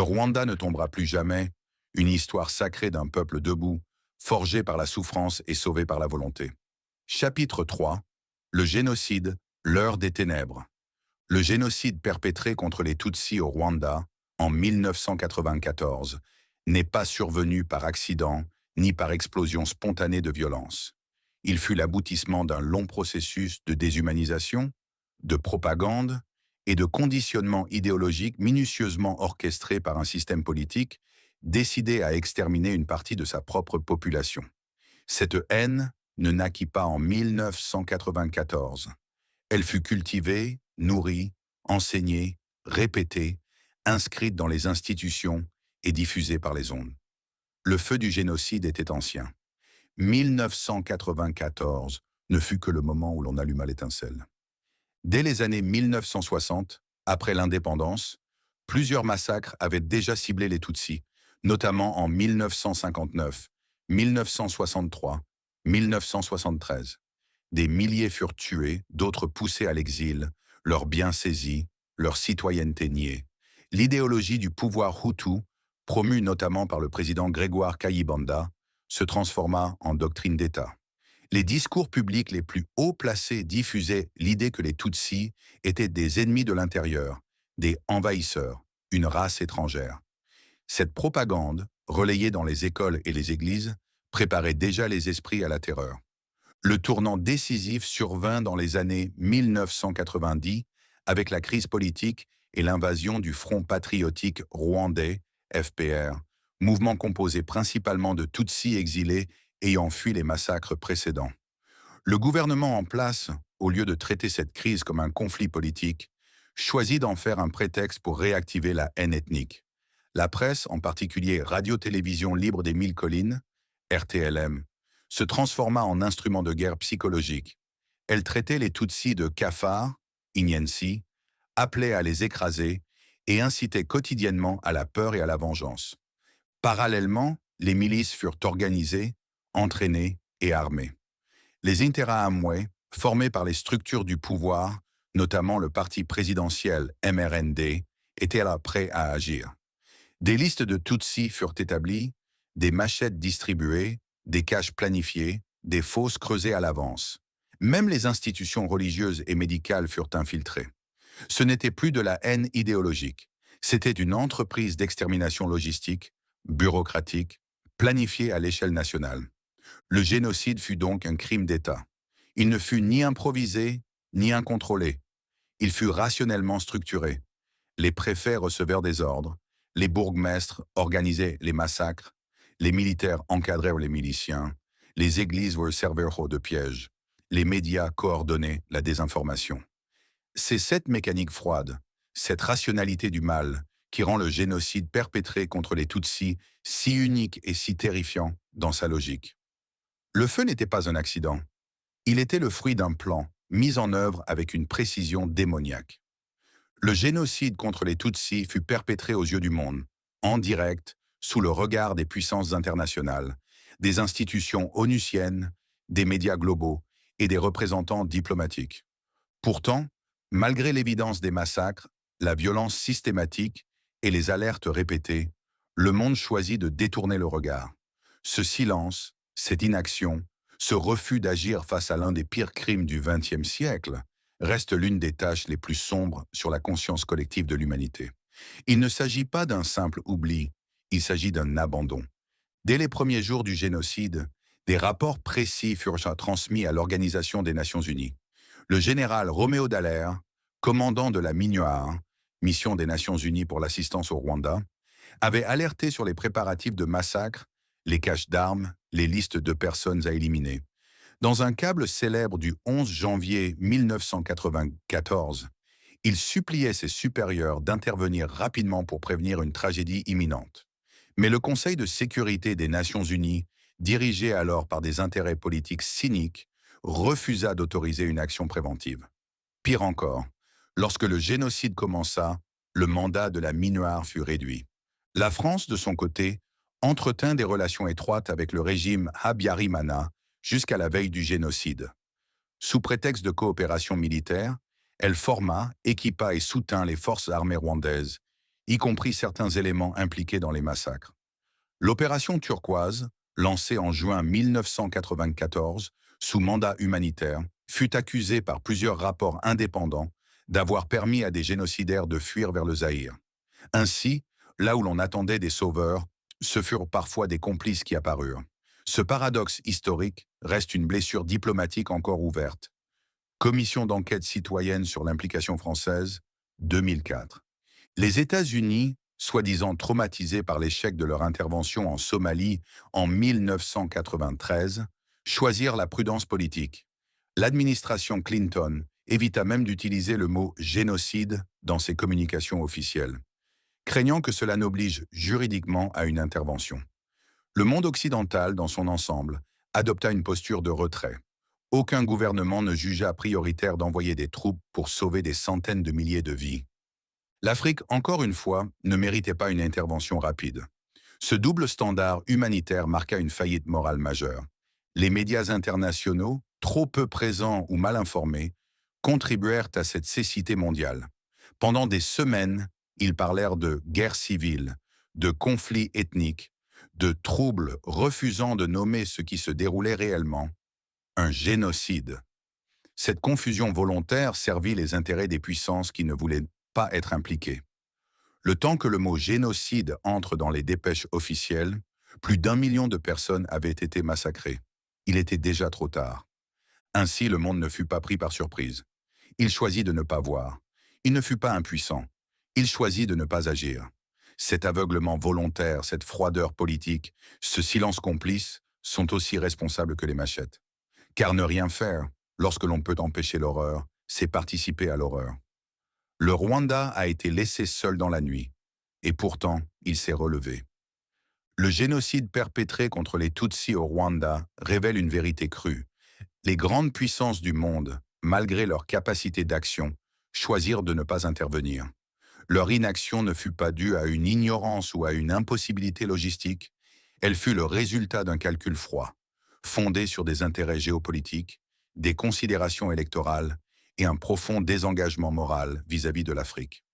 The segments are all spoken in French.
Rwanda ne tombera plus jamais, une histoire sacrée d'un peuple debout, forgé par la souffrance et sauvé par la volonté. Chapitre 3. Le génocide, l'heure des ténèbres. Le génocide perpétré contre les Tutsis au Rwanda, en 1994, n'est pas survenu par accident ni par explosion spontanée de violence. Il fut l'aboutissement d'un long processus de déshumanisation, de propagande et de conditionnement idéologique minutieusement orchestré par un système politique décidé à exterminer une partie de sa propre population. Cette haine ne naquit pas en 1994. Elle fut cultivée, nourrie, enseignée, répétée, inscrite dans les institutions et diffusée par les ondes. Le feu du génocide était ancien. 1994 ne fut que le moment où l'on alluma l'étincelle. Dès les années 1960, après l'indépendance, plusieurs massacres avaient déjà ciblé les Tutsis, notamment en 1959, 1963, 1973. Des milliers furent tués, d'autres poussés à l'exil, leurs biens saisis, leur citoyenneté niée. L'idéologie du pouvoir Hutu, promue notamment par le président Grégoire Kayibanda, se transforma en doctrine d'État. Les discours publics les plus haut placés diffusaient l'idée que les Tutsis étaient des ennemis de l'intérieur, des envahisseurs, une race étrangère. Cette propagande, relayée dans les écoles et les églises, préparait déjà les esprits à la terreur. Le tournant décisif survint dans les années 1990 avec la crise politique et l'invasion du Front patriotique rwandais, FPR, mouvement composé principalement de Tutsis exilés ayant fui les massacres précédents. Le gouvernement en place, au lieu de traiter cette crise comme un conflit politique, choisit d'en faire un prétexte pour réactiver la haine ethnique. La presse, en particulier Radio-Télévision Libre des Mille Collines, RTLM, se transforma en instrument de guerre psychologique. Elle traitait les Tutsis de cafards, Inyensi, appelait à les écraser et incitait quotidiennement à la peur et à la vengeance. Parallèlement, les milices furent organisées, entraînées et armées. Les Interahamwe, formés par les structures du pouvoir, notamment le parti présidentiel MRND, étaient là prêts à agir. Des listes de Tutsis furent établies, des machettes distribuées, des caches planifiées, des fosses creusées à l'avance. Même les institutions religieuses et médicales furent infiltrées. Ce n'était plus de la haine idéologique, c'était une entreprise d'extermination logistique, bureaucratique, planifiée à l'échelle nationale. Le génocide fut donc un crime d'État. Il ne fut ni improvisé, ni incontrôlé. Il fut rationnellement structuré. Les préfets recevèrent des ordres, les bourgmestres organisaient les massacres, les militaires encadrèrent les miliciens, les églises were serveurs de pièges, les médias coordonnaient la désinformation. C'est cette mécanique froide, cette rationalité du mal, qui rend le génocide perpétré contre les Tutsis si unique et si terrifiant dans sa logique. Le feu n'était pas un accident. Il était le fruit d'un plan, mis en œuvre avec une précision démoniaque. Le génocide contre les Tutsis fut perpétré aux yeux du monde, en direct, sous le regard des puissances internationales, des institutions onusiennes, des médias globaux et des représentants diplomatiques. Pourtant, malgré l'évidence des massacres, la violence systématique et les alertes répétées, le monde choisit de détourner le regard. Ce silence, cette inaction, ce refus d'agir face à l'un des pires crimes du XXe siècle, reste l'une des tâches les plus sombres sur la conscience collective de l'humanité. Il ne s'agit pas d'un simple oubli, il s'agit d'un abandon. Dès les premiers jours du génocide, des rapports précis furent transmis à l'Organisation des Nations Unies. Le général Roméo Dallaire, commandant de la MINUAR, mission des Nations Unies pour l'assistance au Rwanda, avait alerté sur les préparatifs de massacres, les caches d'armes, les listes de personnes à éliminer. Dans un câble célèbre du 11 janvier 1994, il suppliait ses supérieurs d'intervenir rapidement pour prévenir une tragédie imminente. Mais le Conseil de sécurité des Nations Unies, dirigé alors par des intérêts politiques cyniques, refusa d'autoriser une action préventive. Pire encore, lorsque le génocide commença, le mandat de la MINUAR fut réduit. La France, de son côté, entretint des relations étroites avec le régime Habyarimana jusqu'à la veille du génocide. Sous prétexte de coopération militaire, elle forma, équipa et soutint les forces armées rwandaises. y compris certains éléments impliqués dans les massacres. L'opération turquoise, lancée en juin 1994 sous mandat humanitaire, fut accusée par plusieurs rapports indépendants d'avoir permis à des génocidaires de fuir vers le Zaïre. Ainsi, là où l'on attendait des sauveurs, ce furent parfois des complices qui apparurent. Ce paradoxe historique reste une blessure diplomatique encore ouverte. Commission d'enquête citoyenne sur l'implication française, 2004. Les États-Unis, soi-disant traumatisés par l'échec de leur intervention en Somalie en 1993, choisirent la prudence politique. L'administration Clinton évita même d'utiliser le mot génocide dans ses communications officielles, craignant que cela n'oblige juridiquement à une intervention. Le monde occidental, dans son ensemble, adopta une posture de retrait. Aucun gouvernement ne jugea prioritaire d'envoyer des troupes pour sauver des centaines de milliers de vies. L'Afrique, encore une fois, ne méritait pas une intervention rapide. Ce double standard humanitaire marqua une faillite morale majeure. Les médias internationaux, trop peu présents ou mal informés, contribuèrent à cette cécité mondiale. Pendant des semaines, ils parlèrent de guerre civile, de conflits ethniques, de troubles refusant de nommer ce qui se déroulait réellement, un génocide. Cette confusion volontaire servit les intérêts des puissances qui ne voulaient pas être impliquées. Le temps que le mot génocide entre dans les dépêches officielles, plus d'1 million de personnes avaient été massacrées. Il était déjà trop tard. Ainsi, le monde ne fut pas pris par surprise. Il choisit de ne pas voir. Il ne fut pas impuissant. Il choisit de ne pas agir. Cet aveuglement volontaire, cette froideur politique, ce silence complice sont aussi responsables que les machettes. Car ne rien faire, lorsque l'on peut empêcher l'horreur, c'est participer à l'horreur. Le Rwanda a été laissé seul dans la nuit, et pourtant, il s'est relevé. Le génocide perpétré contre les Tutsis au Rwanda révèle une vérité crue. Les grandes puissances du monde, malgré leur capacité d'action, choisirent de ne pas intervenir. Leur inaction ne fut pas due à une ignorance ou à une impossibilité logistique, elle fut le résultat d'un calcul froid, fondé sur des intérêts géopolitiques, des considérations électorales et un profond désengagement moral vis-à-vis de l'Afrique.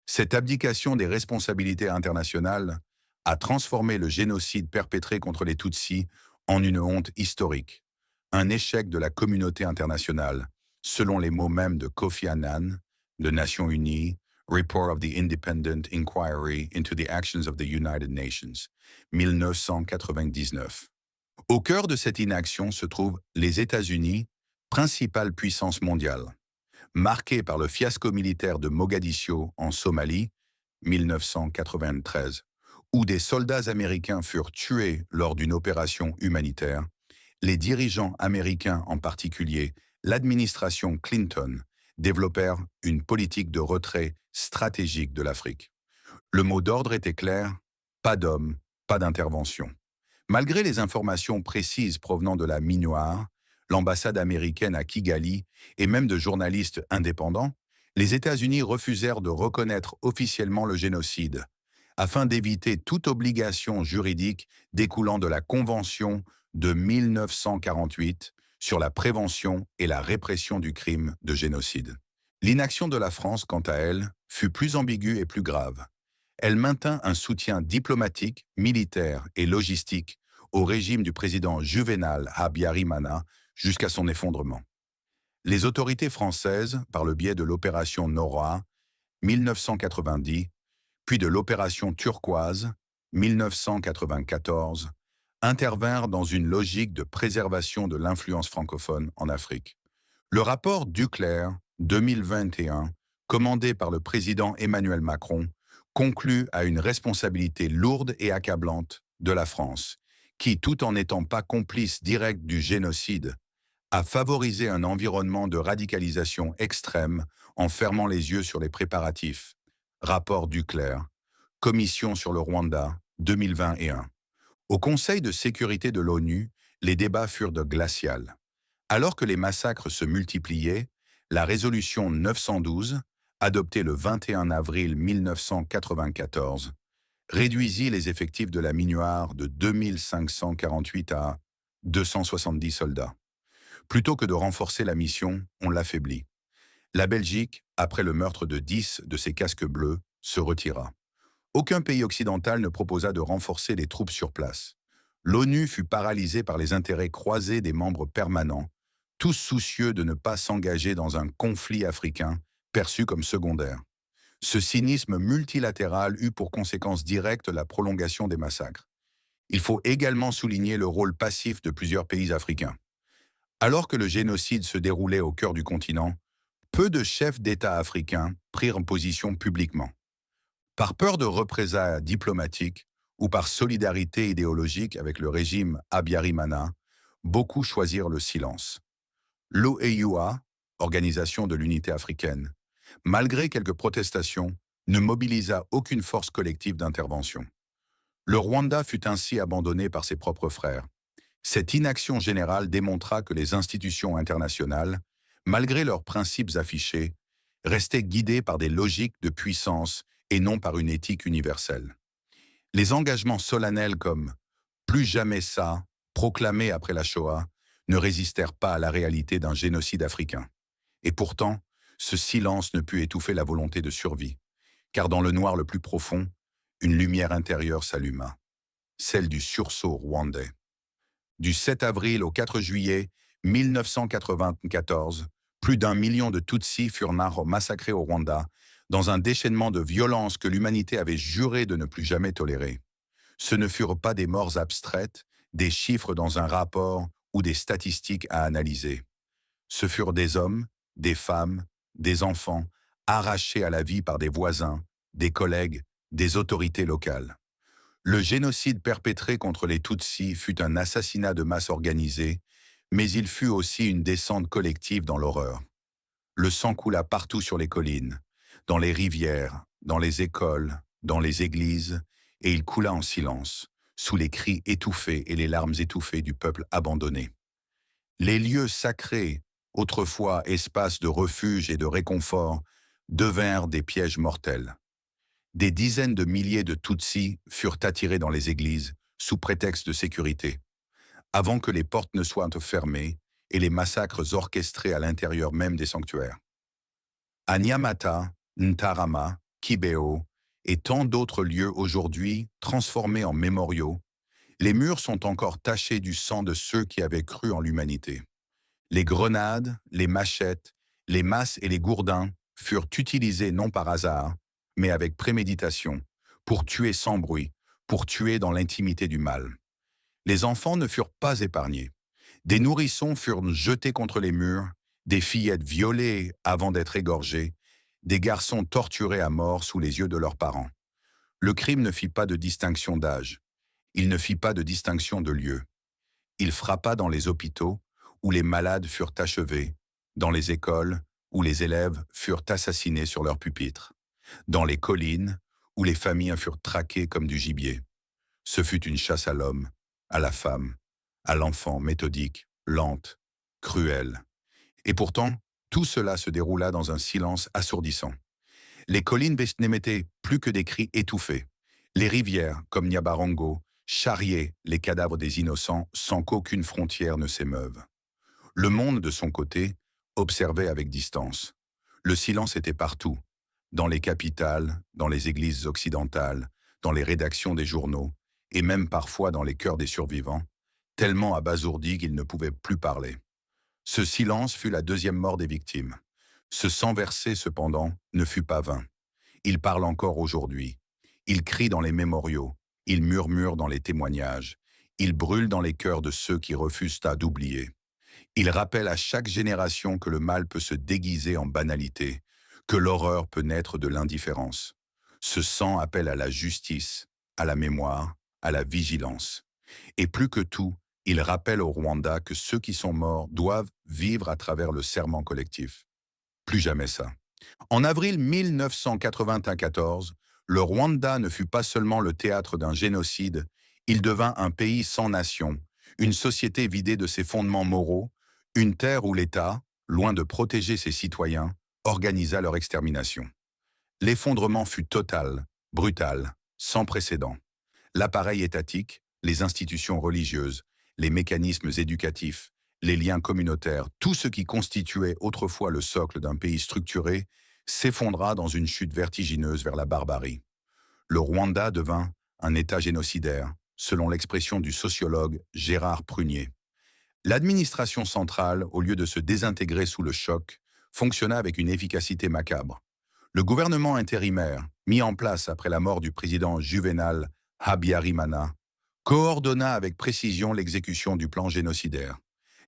Cette abdication des responsabilités internationales a transformé le génocide perpétré contre les Tutsis en une honte historique, un échec de la communauté internationale, selon les mots mêmes de Kofi Annan, de Nations Unies, Report of the Independent Inquiry into the Actions of the United Nations, 1999. Au cœur de cette inaction se trouvent les États-Unis, principale puissance mondiale. Marquée par le fiasco militaire de Mogadiscio en Somalie, 1993, où des soldats américains furent tués lors d'une opération humanitaire, les dirigeants américains, en particulier l'administration Clinton, développèrent une politique de retrait stratégique de l'Afrique. Le mot d'ordre était clair, pas d'hommes, pas d'intervention. Malgré les informations précises provenant de la MINUAR, l'ambassade américaine à Kigali et même de journalistes indépendants, les États-Unis refusèrent de reconnaître officiellement le génocide, afin d'éviter toute obligation juridique découlant de la Convention de 1948 sur la prévention et la répression du crime de génocide. L'inaction de la France, quant à elle, fut plus ambiguë et plus grave. Elle maintint un soutien diplomatique, militaire et logistique au régime du président Juvénal Habyarimana jusqu'à son effondrement. Les autorités françaises, par le biais de l'opération Nora, 1990, puis de l'opération Turquoise, 1994, intervinrent dans une logique de préservation de l'influence francophone en Afrique. Le rapport Duclerc, 2021, commandé par le président Emmanuel Macron, conclut à une responsabilité lourde et accablante de la France, qui, tout en n'étant pas complice direct du génocide, a favorisé un environnement de radicalisation extrême en fermant les yeux sur les préparatifs. Rapport Duclerc, Commission sur le Rwanda, 2021. Au Conseil de sécurité de l'ONU, les débats furent de glacial. Alors que les massacres se multipliaient, la résolution 912, adoptée le 21 avril 1994, réduisit les effectifs de la MINUAR de 2548 à 270 soldats. Plutôt que de renforcer la mission, on l'affaiblit. La Belgique, après le meurtre de 10 de ses casques bleus, se retira. Aucun pays occidental ne proposa de renforcer les troupes sur place. L'ONU fut paralysée par les intérêts croisés des membres permanents, tous soucieux de ne pas s'engager dans un conflit africain perçu comme secondaire. Ce cynisme multilatéral eut pour conséquence directe la prolongation des massacres. Il faut également souligner le rôle passif de plusieurs pays africains. Alors que le génocide se déroulait au cœur du continent, peu de chefs d'État africains prirent position publiquement. Par peur de représailles diplomatiques ou par solidarité idéologique avec le régime Abiyarimana, beaucoup choisirent le silence. L'OEUA, Organisation de l'Unité africaine, malgré quelques protestations, ne mobilisa aucune force collective d'intervention. Le Rwanda fut ainsi abandonné par ses propres frères. Cette inaction générale démontra que les institutions internationales, malgré leurs principes affichés, restaient guidées par des logiques de puissance et non par une éthique universelle. Les engagements solennels comme « plus jamais ça », proclamés après la Shoah, ne résistèrent pas à la réalité d'un génocide africain. Et pourtant, ce silence ne put étouffer la volonté de survie, car dans le noir le plus profond, une lumière intérieure s'alluma, celle du sursaut rwandais. Du 7 avril au 4 juillet 1994, plus d'1 million de Tutsis furent massacrés au Rwanda, dans un déchaînement de violence que l'humanité avait juré de ne plus jamais tolérer. Ce ne furent pas des morts abstraites, des chiffres dans un rapport ou des statistiques à analyser. Ce furent des hommes, des femmes, des enfants, arrachés à la vie par des voisins, des collègues, des autorités locales. Le génocide perpétré contre les Tutsis fut un assassinat de masse organisé, mais il fut aussi une descente collective dans l'horreur. Le sang coula partout sur les collines, dans les rivières, dans les écoles, dans les églises, et il coula en silence, sous les cris étouffés et les larmes étouffées du peuple abandonné. Les lieux sacrés, autrefois espaces de refuge et de réconfort, devinrent des pièges mortels. Des dizaines de milliers de Tutsis furent attirés dans les églises, sous prétexte de sécurité, avant que les portes ne soient fermées et les massacres orchestrés à l'intérieur même des sanctuaires. À Nyamata, Ntarama, Kibeo et tant d'autres lieux aujourd'hui transformés en mémoriaux, les murs sont encore tachés du sang de ceux qui avaient cru en l'humanité. Les grenades, les machettes, les masses et les gourdins furent utilisés non par hasard, mais avec préméditation, pour tuer sans bruit, pour tuer dans l'intimité du mal. Les enfants ne furent pas épargnés. Des nourrissons furent jetés contre les murs, des fillettes violées avant d'être égorgées, des garçons torturés à mort sous les yeux de leurs parents. Le crime ne fit pas de distinction d'âge. Il ne fit pas de distinction de lieu. Il frappa dans les hôpitaux, où les malades furent achevés, dans les écoles, où les élèves furent assassinés sur leurs pupitres, dans les collines, où les familles furent traquées comme du gibier. Ce fut une chasse à l'homme, à la femme, à l'enfant méthodique, lente, cruelle. Et pourtant, tout cela se déroula dans un silence assourdissant. Les collines n'émettaient plus que des cris étouffés. Les rivières, comme Nyabarongo, charriaient les cadavres des innocents sans qu'aucune frontière ne s'émeuve. Le monde, de son côté, observait avec distance. Le silence était partout, dans les capitales, dans les églises occidentales, dans les rédactions des journaux, et même parfois dans les cœurs des survivants, tellement abasourdis qu'ils ne pouvaient plus parler. Ce silence fut la deuxième mort des victimes. Ce sang versé, cependant, ne fut pas vain. Il parle encore aujourd'hui. Il crie dans les mémoriaux. Il murmure dans les témoignages. Il brûle dans les cœurs de ceux qui refusent d'oublier. Il rappelle à chaque génération que le mal peut se déguiser en banalité, que l'horreur peut naître de l'indifférence. Ce sang appelle à la justice, à la mémoire, à la vigilance. Et plus que tout, il rappelle au Rwanda que ceux qui sont morts doivent vivre à travers le serment collectif. Plus jamais ça. En avril 1994, le Rwanda ne fut pas seulement le théâtre d'un génocide, il devint un pays sans nation, une société vidée de ses fondements moraux, une terre où l'État, loin de protéger ses citoyens, organisa leur extermination. L'effondrement fut total, brutal, sans précédent. L'appareil étatique, les institutions religieuses, les mécanismes éducatifs, les liens communautaires, tout ce qui constituait autrefois le socle d'un pays structuré, s'effondra dans une chute vertigineuse vers la barbarie. Le Rwanda devint un État génocidaire, selon l'expression du sociologue Gérard Prunier. L'administration centrale, au lieu de se désintégrer sous le choc, fonctionna avec une efficacité macabre. Le gouvernement intérimaire, mis en place après la mort du président Juvenal Habyarimana, coordonna avec précision l'exécution du plan génocidaire.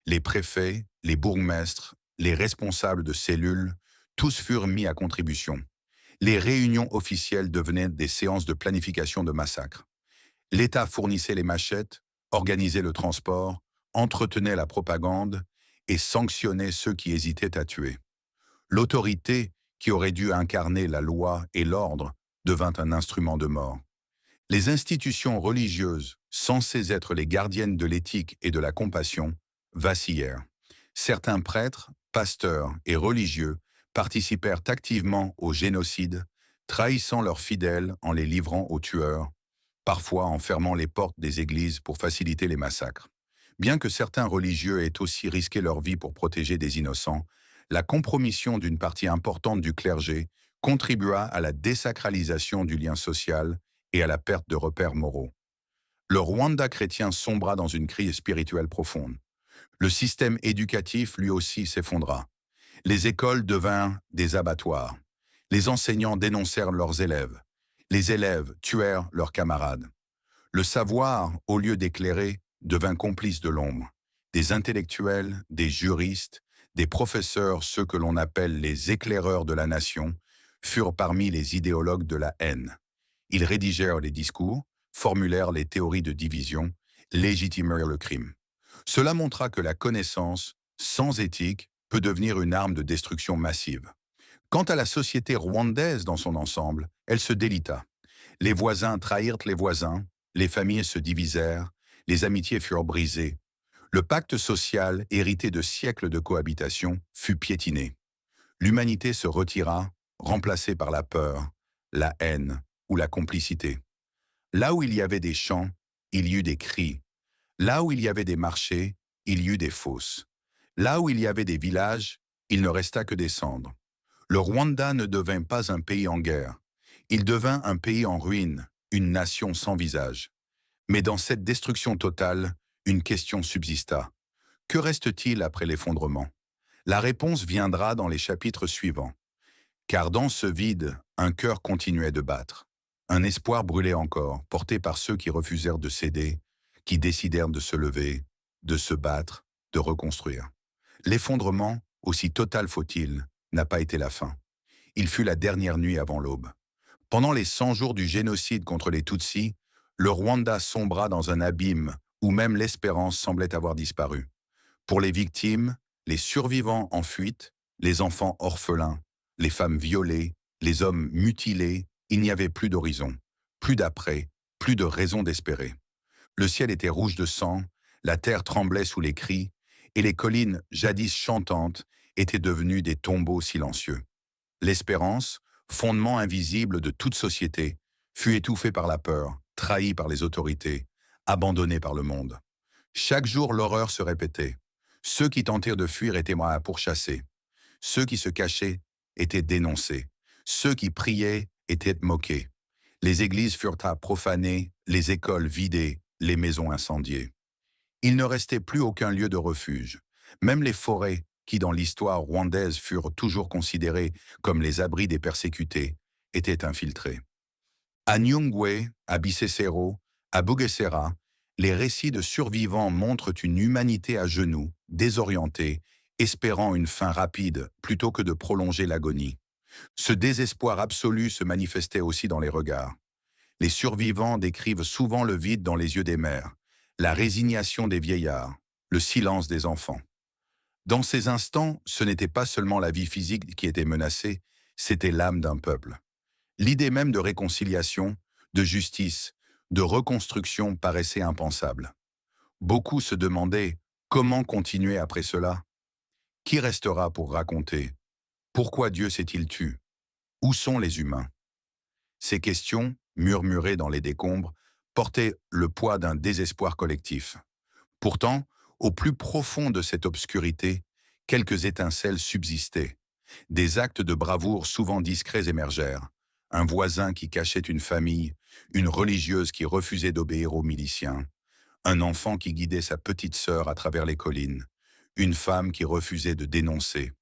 Les préfets, les bourgmestres, les responsables de cellules, tous furent mis à contribution. Les réunions officielles devenaient des séances de planification de massacres. L'État fournissait les machettes, organisait le transport, entretenait la propagande et sanctionnait ceux qui hésitaient à tuer. L'autorité, qui aurait dû incarner la loi et l'ordre, devint un instrument de mort. Les institutions religieuses, censées être les gardiennes de l'éthique et de la compassion, vacillèrent. Certains prêtres, pasteurs et religieux participèrent activement au génocide, trahissant leurs fidèles en les livrant aux tueurs, parfois en fermant les portes des églises pour faciliter les massacres. Bien que certains religieux aient aussi risqué leur vie pour protéger des innocents, la compromission d'une partie importante du clergé contribua à la désacralisation du lien social et à la perte de repères moraux. Le Rwanda chrétien sombra dans une crise spirituelle profonde. Le système éducatif, lui aussi, s'effondra. Les écoles devinrent des abattoirs. Les enseignants dénoncèrent leurs élèves. Les élèves tuèrent leurs camarades. Le savoir, au lieu d'éclairer, devint complice de l'ombre. Des intellectuels, des juristes, des professeurs, ceux que l'on appelle les éclaireurs de la nation, furent parmi les idéologues de la haine. Ils rédigèrent les discours, formulèrent les théories de division, légitimèrent le crime. Cela montra que la connaissance, sans éthique, peut devenir une arme de destruction massive. Quant à la société rwandaise dans son ensemble, elle se délita. Les voisins trahirent les voisins, les familles se divisèrent, les amitiés furent brisées. Le pacte social, hérité de siècles de cohabitation, fut piétiné. L'humanité se retira, remplacée par la peur, la haine ou la complicité. Là où il y avait des champs, il y eut des cris. Là où il y avait des marchés, il y eut des fosses. Là où il y avait des villages, il ne resta que des cendres. Le Rwanda ne devint pas un pays en guerre. Il devint un pays en ruine, une nation sans visage. Mais dans cette destruction totale, une question subsista. Que reste-t-il après l'effondrement? La réponse viendra dans les chapitres suivants. Car dans ce vide, un cœur continuait de battre. Un espoir brûlait encore, porté par ceux qui refusèrent de céder, qui décidèrent de se lever, de se battre, de reconstruire. L'effondrement, aussi total faut-il, n'a pas été la fin. Il fut la dernière nuit avant l'aube. Pendant les 100 jours du génocide contre les Tutsis, le Rwanda sombra dans un abîme où même l'espérance semblait avoir disparu. Pour les victimes, les survivants en fuite, les enfants orphelins, les femmes violées, les hommes mutilés, il n'y avait plus d'horizon, plus d'après, plus de raison d'espérer. Le ciel était rouge de sang, la terre tremblait sous les cris, et les collines, jadis chantantes, étaient devenues des tombeaux silencieux. L'espérance, fondement invisible de toute société, fut étouffée par la peur, trahie par les autorités, abandonnée par le monde. Chaque jour, l'horreur se répétait. Ceux qui tentèrent de fuir étaient pourchassés. Ceux qui se cachaient étaient dénoncés. Ceux qui priaient étaient moqués. Les églises furent profanées, les écoles vidées, les maisons incendiées. Il ne restait plus aucun lieu de refuge. Même les forêts, qui dans l'histoire rwandaise furent toujours considérées comme les abris des persécutés, étaient infiltrées. À Nyungwe, à Bisesero, à Bugesera, les récits de survivants montrent une humanité à genoux, désorientée, espérant une fin rapide plutôt que de prolonger l'agonie. Ce désespoir absolu se manifestait aussi dans les regards. Les survivants décrivent souvent le vide dans les yeux des mères, la résignation des vieillards, le silence des enfants. Dans ces instants, ce n'était pas seulement la vie physique qui était menacée, c'était l'âme d'un peuple. L'idée même de réconciliation, de justice, de reconstruction paraissait impensable. Beaucoup se demandaient comment continuer après cela. Qui restera pour raconter? Pourquoi Dieu s'est-il tu? Où sont les humains? Ces questions, murmurées dans les décombres, portaient le poids d'un désespoir collectif. Pourtant, au plus profond de cette obscurité, quelques étincelles subsistaient. Des actes de bravoure souvent discrets émergèrent. un voisin qui cachait une famille, une religieuse qui refusait d'obéir aux miliciens, un enfant qui guidait sa petite sœur à travers les collines, une femme qui refusait de dénoncer.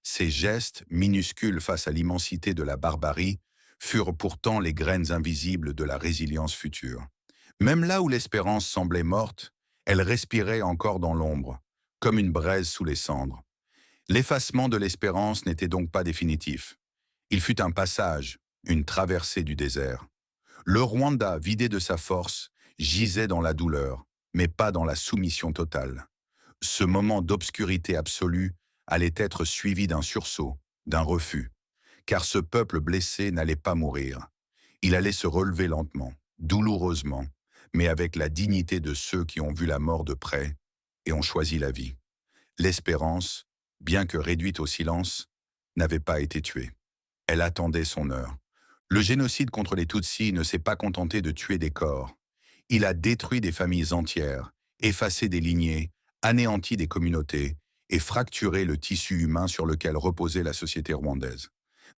Ces gestes, minuscules face à l'immensité de la barbarie, furent pourtant les graines invisibles de la résilience future. Même là où l'espérance semblait morte, elle respirait encore dans l'ombre, comme une braise sous les cendres. L'effacement de l'espérance n'était donc pas définitif. Il fut un passage, une traversée du désert. Le Rwanda, vidé de sa force, gisait dans la douleur, mais pas dans la soumission totale. Ce moment d'obscurité absolue allait être suivi d'un sursaut, d'un refus, car ce peuple blessé n'allait pas mourir. Il allait se relever lentement, douloureusement, mais avec la dignité de ceux qui ont vu la mort de près et ont choisi la vie. L'espérance, bien que réduite au silence, n'avait pas été tuée. Elle attendait son heure. Le génocide contre les Tutsis ne s'est pas contenté de tuer des corps. Il a détruit des familles entières, effacé des lignées, anéanti des communautés et fracturé le tissu humain sur lequel reposait la société rwandaise.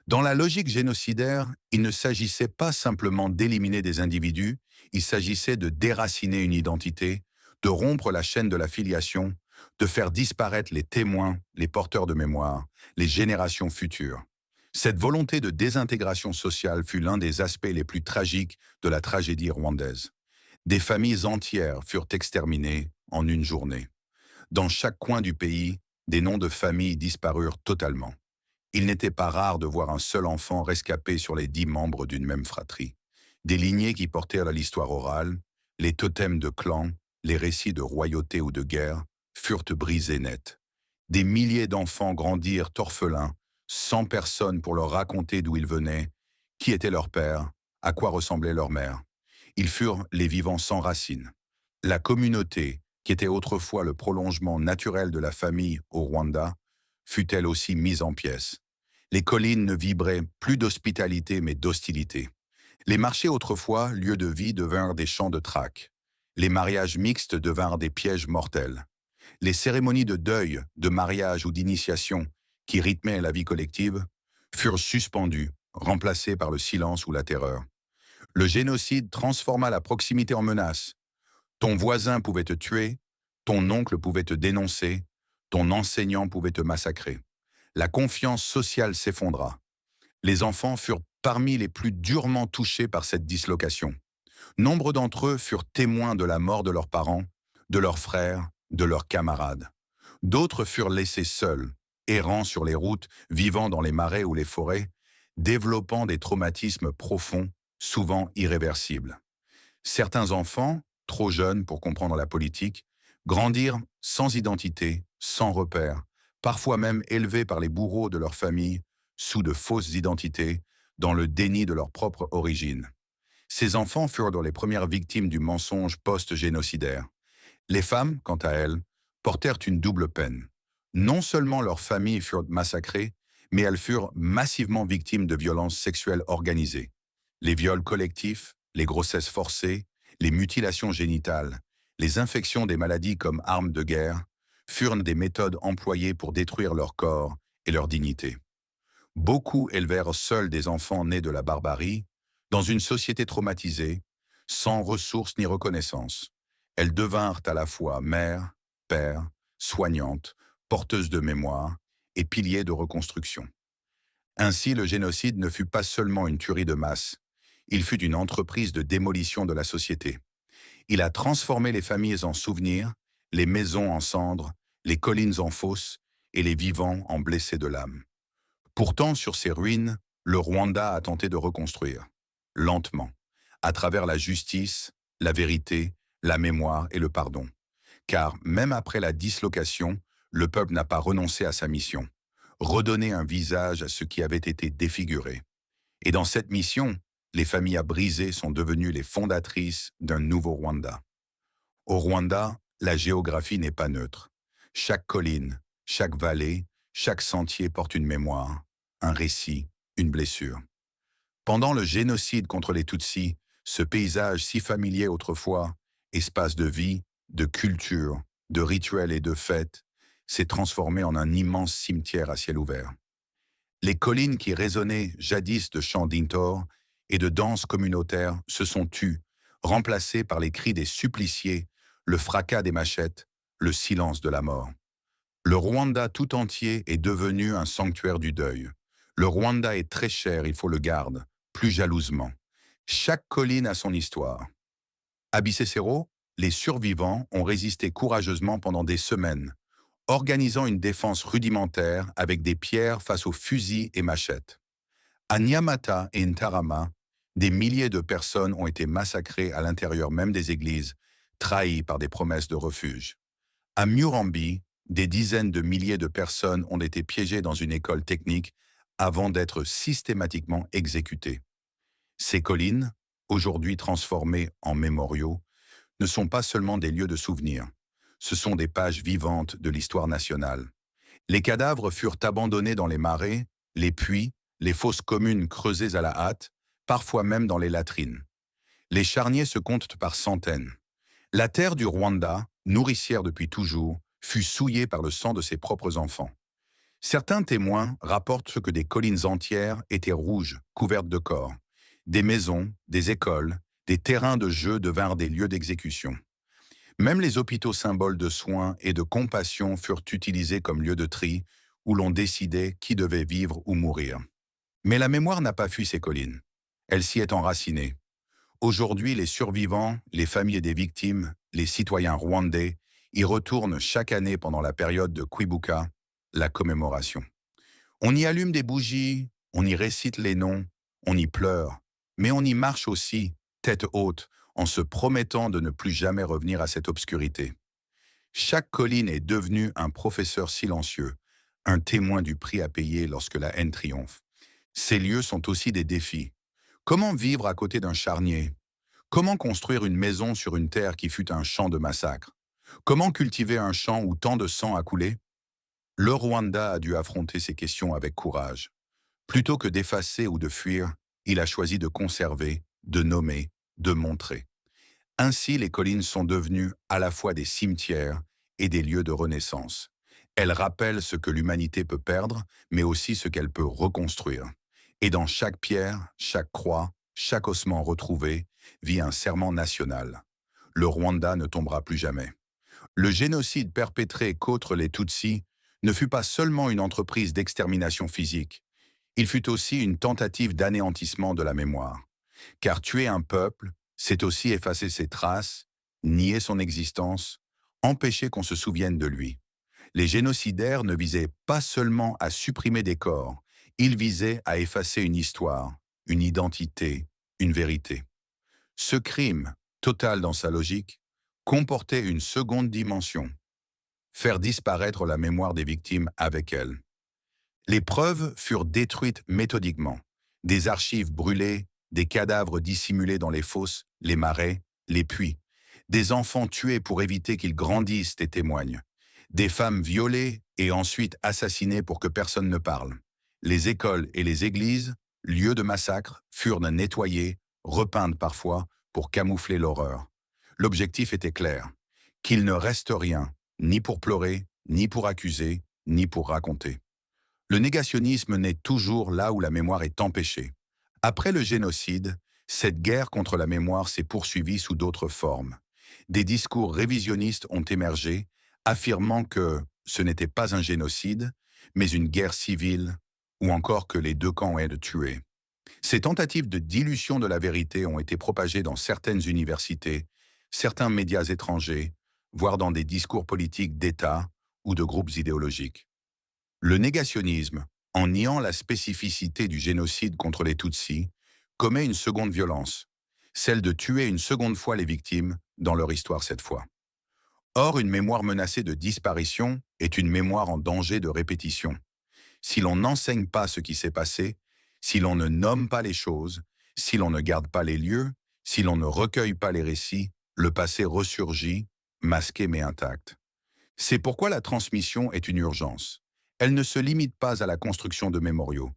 Dans la logique génocidaire, il ne s'agissait pas simplement d'éliminer des individus, il s'agissait de déraciner une identité, de rompre la chaîne de la filiation, de faire disparaître les témoins, les porteurs de mémoire, les générations futures. Cette volonté de désintégration sociale fut l'un des aspects les plus tragiques de la tragédie rwandaise. Des familles entières furent exterminées en une journée. Dans chaque coin du pays, des noms de familles disparurent totalement. Il n'était pas rare de voir un seul enfant rescapé sur les 10 membres d'une même fratrie. Des lignées qui portèrent à l'histoire orale, les totems de clans, les récits de royauté ou de guerre, furent brisés net. Des milliers d'enfants grandirent orphelins, sans personne pour leur raconter d'où ils venaient, qui était leur père, à quoi ressemblait leur mère. Ils furent les vivants sans racines. La communauté, qui était autrefois le prolongement naturel de la famille au Rwanda, fut elle aussi mise en pièces. Les collines ne vibraient plus d'hospitalité mais d'hostilité. Les marchés autrefois, lieux de vie, devinrent des champs de traque. Les mariages mixtes devinrent des pièges mortels. Les cérémonies de deuil, de mariage ou d'initiation, qui rythmaient la vie collective, furent suspendues, remplacées par le silence ou la terreur. Le génocide transforma la proximité en menace. Ton voisin pouvait te tuer, ton oncle pouvait te dénoncer, ton enseignant pouvait te massacrer. La confiance sociale s'effondra. Les enfants furent parmi les plus durement touchés par cette dislocation. Nombre d'entre eux furent témoins de la mort de leurs parents, de leurs frères, de leurs camarades. D'autres furent laissés seuls, errant sur les routes, vivant dans les marais ou les forêts, développant des traumatismes profonds, souvent irréversibles. Certains enfants, trop jeunes pour comprendre la politique, grandirent sans identité, sans repère, parfois même élevés par les bourreaux de leur famille, sous de fausses identités, dans le déni de leur propre origine. Ces enfants furent dans les premières victimes du mensonge post-génocidaire. Les femmes, quant à elles, portèrent une double peine. Non seulement leurs familles furent massacrées, mais elles furent massivement victimes de violences sexuelles organisées. Les viols collectifs, les grossesses forcées, les mutilations génitales, les infections des maladies comme armes de guerre, furent des méthodes employées pour détruire leur corps et leur dignité. Beaucoup élevèrent seuls des enfants nés de la barbarie, dans une société traumatisée, sans ressources ni reconnaissance. Elles devinrent à la fois mères, pères, soignantes, porteuses de mémoire et piliers de reconstruction. Ainsi, le génocide ne fut pas seulement une tuerie de masse, il fut une entreprise de démolition de la société. Il a transformé les familles en souvenirs, les maisons en cendres, les collines en fosses et les vivants en blessés de l'âme. Pourtant, sur ces ruines, le Rwanda a tenté de reconstruire, lentement, à travers la justice, la vérité, la mémoire et le pardon. Car même après la dislocation, le peuple n'a pas renoncé à sa mission, redonner un visage à ce qui avait été défiguré. Et dans cette mission, les familles à briser sont devenues les fondatrices d'un nouveau Rwanda. Au Rwanda, la géographie n'est pas neutre. Chaque colline, chaque vallée, chaque sentier porte une mémoire, un récit, une blessure. Pendant le génocide contre les Tutsis, ce paysage si familier autrefois, espace de vie, de culture, de rituels et de fêtes, s'est transformé en un immense cimetière à ciel ouvert. Les collines qui résonnaient jadis de chants d'Intor et de danses communautaires se sont tus, remplacés par les cris des suppliciés, le fracas des machettes, le silence de la mort. Le Rwanda tout entier est devenu un sanctuaire du deuil. Le Rwanda est très cher, il faut le garder, plus jalousement. Chaque colline a son histoire. À Bicécéro, les survivants ont résisté courageusement pendant des semaines, organisant une défense rudimentaire avec des pierres face aux fusils et machettes. À Nyamata et Ntarama, des milliers de personnes ont été massacrées à l'intérieur même des églises, trahies par des promesses de refuge. À Murambi, des dizaines de milliers de personnes ont été piégées dans une école technique avant d'être systématiquement exécutées. Ces collines, aujourd'hui transformées en mémoriaux, ne sont pas seulement des lieux de souvenirs. Ce sont des pages vivantes de l'histoire nationale. Les cadavres furent abandonnés dans les marais, les puits, les fosses communes creusées à la hâte, parfois même dans les latrines. Les charniers se comptent par centaines. La terre du Rwanda, nourricière depuis toujours, fut souillée par le sang de ses propres enfants. Certains témoins rapportent que des collines entières étaient rouges, couvertes de corps. Des maisons, des écoles, des terrains de jeu devinrent des lieux d'exécution. Même les hôpitaux symboles de soins et de compassion furent utilisés comme lieux de tri, où l'on décidait qui devait vivre ou mourir. Mais la mémoire n'a pas fui ces collines. Elle s'y est enracinée. Aujourd'hui, les survivants, les familles des victimes, les citoyens rwandais y retournent chaque année pendant la période de Kwibuka, la commémoration. On y allume des bougies, on y récite les noms, on y pleure, mais on y marche aussi, tête haute, en se promettant de ne plus jamais revenir à cette obscurité. Chaque colline est devenue un professeur silencieux, un témoin du prix à payer lorsque la haine triomphe. Ces lieux sont aussi des défis. Comment vivre à côté d'un charnier? Comment construire une maison sur une terre qui fut un champ de massacre? Comment cultiver un champ où tant de sang a coulé? Le Rwanda a dû affronter ces questions avec courage. Plutôt que d'effacer ou de fuir, il a choisi de conserver, de nommer, de montrer. Ainsi, les collines sont devenues à la fois des cimetières et des lieux de renaissance. Elles rappellent ce que l'humanité peut perdre, mais aussi ce qu'elle peut reconstruire. Et dans chaque pierre, chaque croix, chaque ossement retrouvé, vit un serment national. Le Rwanda ne tombera plus jamais. Le génocide perpétré contre les Tutsis ne fut pas seulement une entreprise d'extermination physique, il fut aussi une tentative d'anéantissement de la mémoire. Car tuer un peuple, c'est aussi effacer ses traces, nier son existence, empêcher qu'on se souvienne de lui. Les génocidaires ne visaient pas seulement à supprimer des corps, ils visaient à effacer une histoire, une identité, une vérité. Ce crime, total dans sa logique, comportait une seconde dimension, faire disparaître la mémoire des victimes avec elle. Les preuves furent détruites méthodiquement, des archives brûlées, des cadavres dissimulés dans les fosses, les marais, les puits, des enfants tués pour éviter qu'ils grandissent et témoignent, des femmes violées et ensuite assassinées pour que personne ne parle. Les écoles et les églises, lieux de massacre, furent nettoyées, repeintes parfois, pour camoufler l'horreur. L'objectif était clair, qu'il ne reste rien, ni pour pleurer, ni pour accuser, ni pour raconter. Le négationnisme naît toujours là où la mémoire est empêchée. Après le génocide, cette guerre contre la mémoire s'est poursuivie sous d'autres formes. Des discours révisionnistes ont émergé, affirmant que ce n'était pas un génocide, mais une guerre civile, ou encore que les deux camps aient tué. Ces tentatives de dilution de la vérité ont été propagées dans certaines universités, certains médias étrangers, voire dans des discours politiques d'État ou de groupes idéologiques. Le négationnisme, en niant la spécificité du génocide contre les Tutsis, commet une seconde violence, celle de tuer une seconde fois les victimes dans leur histoire cette fois. Or, une mémoire menacée de disparition est une mémoire en danger de répétition. Si l'on n'enseigne pas ce qui s'est passé, si l'on ne nomme pas les choses, si l'on ne garde pas les lieux, si l'on ne recueille pas les récits, le passé ressurgit, masqué mais intact. C'est pourquoi la transmission est une urgence. Elle ne se limite pas à la construction de mémoriaux.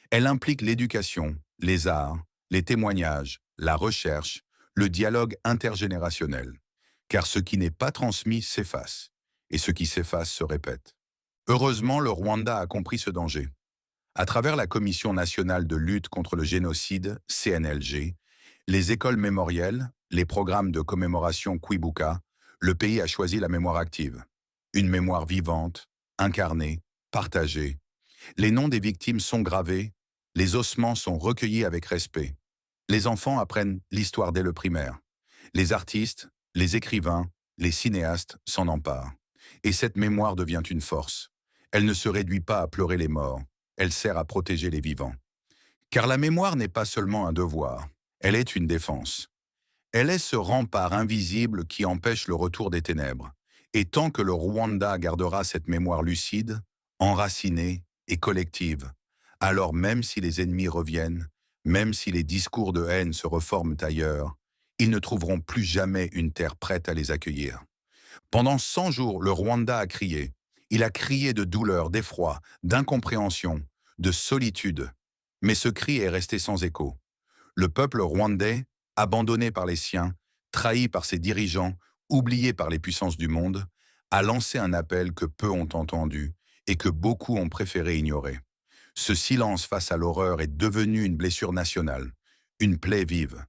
Elle implique l'éducation, les arts, les témoignages, la recherche, le dialogue intergénérationnel. Car ce qui n'est pas transmis s'efface, et ce qui s'efface se répète. Heureusement, le Rwanda a compris ce danger. À travers la Commission nationale de lutte contre le génocide, CNLG, les écoles mémorielles, les programmes de commémoration Kwibuka, le pays a choisi la mémoire active. Une mémoire vivante, incarnée, partagée. Les noms des victimes sont gravés, les ossements sont recueillis avec respect. Les enfants apprennent l'histoire dès le primaire. Les artistes, les écrivains, les cinéastes s'en emparent. Et cette mémoire devient une force. Elle ne se réduit pas à pleurer les morts, elle sert à protéger les vivants. Car la mémoire n'est pas seulement un devoir, elle est une défense. Elle est ce rempart invisible qui empêche le retour des ténèbres. Et tant que le Rwanda gardera cette mémoire lucide, enracinée et collective, alors même si les ennemis reviennent, même si les discours de haine se reforment ailleurs, ils ne trouveront plus jamais une terre prête à les accueillir. Pendant 100 jours, le Rwanda a crié. Il a crié de douleur, d'effroi, d'incompréhension, de solitude. Mais ce cri est resté sans écho. Le peuple rwandais, abandonné par les siens, trahi par ses dirigeants, oublié par les puissances du monde, a lancé un appel que peu ont entendu et que beaucoup ont préféré ignorer. Ce silence face à l'horreur est devenu une blessure nationale, une plaie vive.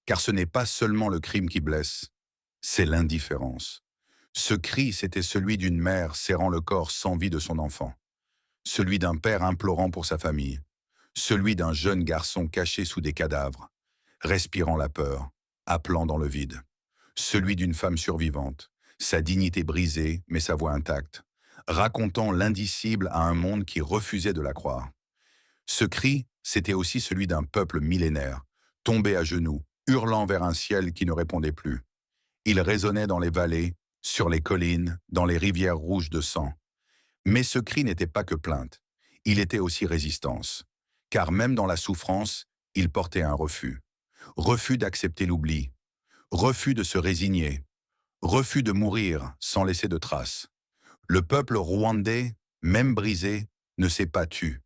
Car ce n'est pas seulement le crime qui blesse, c'est l'indifférence. Ce cri, c'était celui d'une mère serrant le corps sans vie de son enfant, celui d'un père implorant pour sa famille, celui d'un jeune garçon caché sous des cadavres, respirant la peur, appelant dans le vide, celui d'une femme survivante, sa dignité brisée mais sa voix intacte, racontant l'indicible à un monde qui refusait de la croire. Ce cri, c'était aussi celui d'un peuple millénaire, tombé à genoux, hurlant vers un ciel qui ne répondait plus. Il résonnait dans les vallées, sur les collines, dans les rivières rouges de sang. Mais ce cri n'était pas que plainte, il était aussi résistance. Car même dans la souffrance, il portait un refus. Refus d'accepter l'oubli, refus de se résigner, refus de mourir sans laisser de traces. Le peuple rwandais, même brisé, ne s'est pas tu.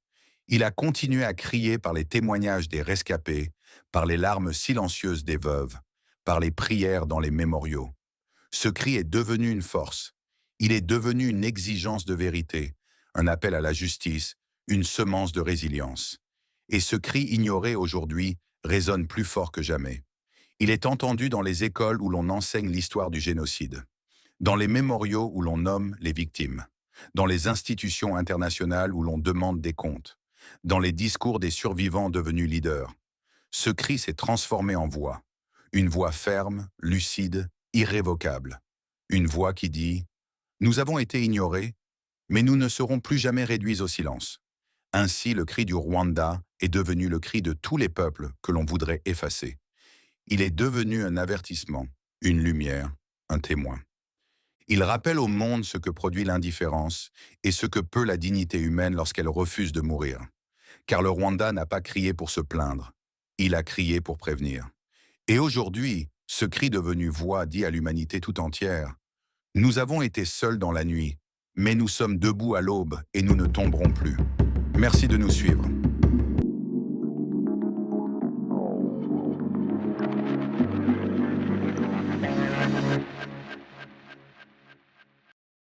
Il a continué à crier par les témoignages des rescapés, par les larmes silencieuses des veuves, par les prières dans les mémoriaux. Ce cri est devenu une force. Il est devenu une exigence de vérité, un appel à la justice, une semence de résilience. Et ce cri ignoré aujourd'hui résonne plus fort que jamais. Il est entendu dans les écoles où l'on enseigne l'histoire du génocide, dans les mémoriaux où l'on nomme les victimes, dans les institutions internationales où l'on demande des comptes, dans les discours des survivants devenus leaders. Ce cri s'est transformé en voix, une voix ferme, lucide, irrévocable. Une voix qui dit « Nous avons été ignorés, mais nous ne serons plus jamais réduits au silence ». Ainsi, le cri du Rwanda est devenu le cri de tous les peuples que l'on voudrait effacer. Il est devenu un avertissement, une lumière, un témoin. Il rappelle au monde ce que produit l'indifférence et ce que peut la dignité humaine lorsqu'elle refuse de mourir. Car le Rwanda n'a pas crié pour se plaindre, il a crié pour prévenir. Et aujourd'hui, ce cri devenu voix dit à l'humanité tout entière « Nous avons été seuls dans la nuit, mais nous sommes debout à l'aube et nous ne tomberons plus. » Merci de nous suivre.